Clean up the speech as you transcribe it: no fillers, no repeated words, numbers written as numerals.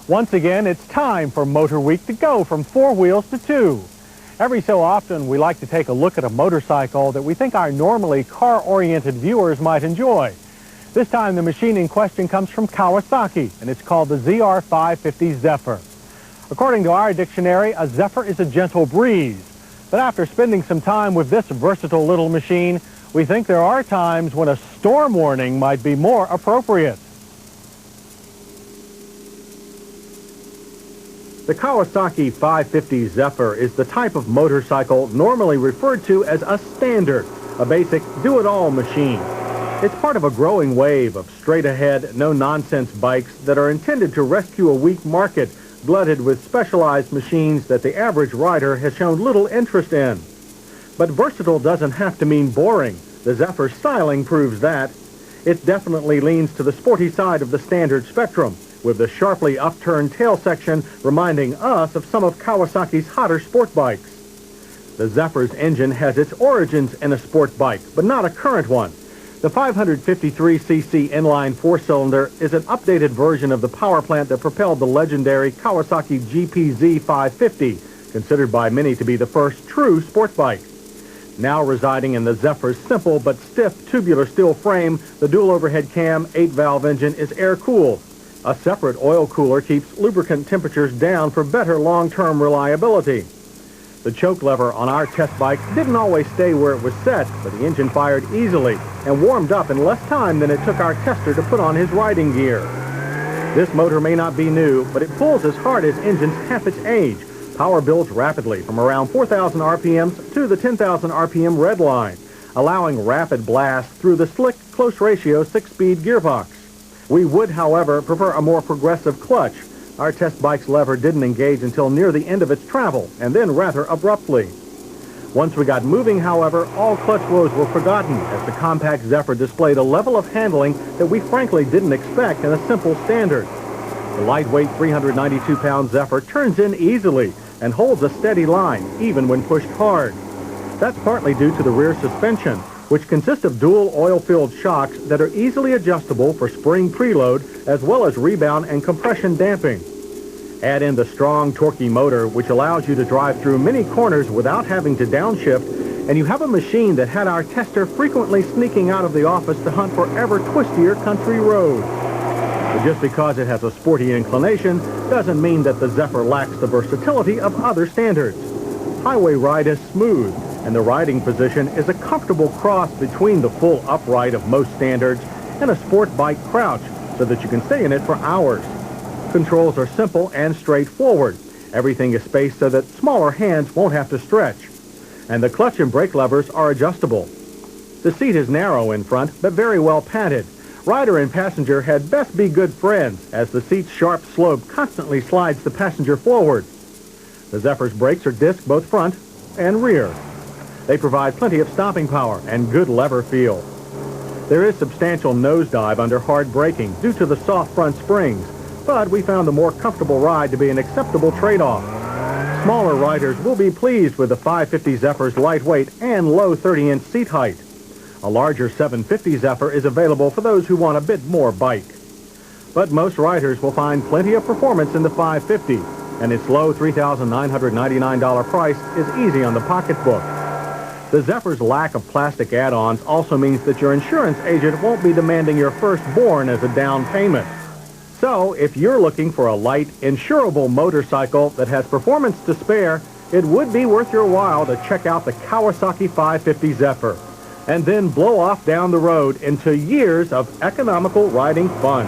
Once again, it's time for Motor Week to go from 4 wheels to 2. Every so often, we like to take a look at a motorcycle that we think our normally car-oriented viewers might enjoy. This time, the machine in question comes from Kawasaki, and it's called the ZR550 Zephyr. According to our dictionary, a Zephyr is a gentle breeze. But after spending some time with this versatile little machine, we think there are times when a storm warning might be more appropriate. The Kawasaki 550 Zephyr is the type of motorcycle normally referred to as a standard, a basic do-it-all machine. It's part of a growing wave of straight-ahead, no-nonsense bikes that are intended to rescue a weak market, glutted with specialized machines that the average rider has shown little interest in. But versatile doesn't have to mean boring. The Zephyr's styling proves that. It definitely leans to the sporty side of the standard spectrum, with the sharply upturned tail section reminding us of some of Kawasaki's hotter sport bikes. The Zephyr's engine has its origins in a sport bike, but not a current one. The 553cc inline four-cylinder is an updated version of the power plant that propelled the legendary Kawasaki GPZ 550, considered by many to be the first true sport bike. Now residing in the Zephyr's simple but stiff tubular steel frame, the dual overhead cam 8-valve engine is air-cooled. A separate oil cooler keeps lubricant temperatures down for better long-term reliability. The choke lever on our test bike didn't always stay where it was set, but the engine fired easily and warmed up in less time than it took our tester to put on his riding gear. This motor may not be new, but it pulls as hard as engines half its age. Power builds rapidly from around 4,000 RPMs to the 10,000 RPM red line, allowing rapid blast through the slick, close-ratio 6-speed gearbox. We would, however, prefer a more progressive clutch. Our test bike's lever didn't engage until near the end of its travel, and then rather abruptly. Once we got moving, however, all clutch woes were forgotten as the compact Zephyr displayed a level of handling that we frankly didn't expect in a simple standard. The lightweight 392-pound Zephyr turns in easily and holds a steady line, even when pushed hard. That's partly due to the rear suspension, which consists of dual oil-filled shocks that are easily adjustable for spring preload as well as rebound and compression damping. Add in the strong, torquey motor, which allows you to drive through many corners without having to downshift, and you have a machine that had our tester frequently sneaking out of the office to hunt for ever twistier country roads. But just because it has a sporty inclination doesn't mean that the Zephyr lacks the versatility of other standards. Highway ride is smooth, and the riding position is a comfortable cross between the full upright of most standards and a sport bike crouch so that you can stay in it for hours. Controls are simple and straightforward. Everything is spaced so that smaller hands won't have to stretch. And the clutch and brake levers are adjustable. The seat is narrow in front, but very well padded. Rider and passenger had best be good friends, as the seat's sharp slope constantly slides the passenger forward. The Zephyr's brakes are disc both front and rear. They provide plenty of stopping power and good lever feel. There is substantial nosedive under hard braking due to the soft front springs, but we found the more comfortable ride to be an acceptable trade-off. Smaller riders will be pleased with the 550 Zephyr's lightweight and low 30-inch seat height. A larger 750 Zephyr is available for those who want a bit more bike. But most riders will find plenty of performance in the 550, and its low $3,999 price is easy on the pocketbook. The Zephyr's lack of plastic add-ons also means that your insurance agent won't be demanding your firstborn as a down payment. So, if you're looking for a light, insurable motorcycle that has performance to spare, it would be worth your while to check out the Kawasaki 550 Zephyr, and then blow off down the road into years of economical riding fun.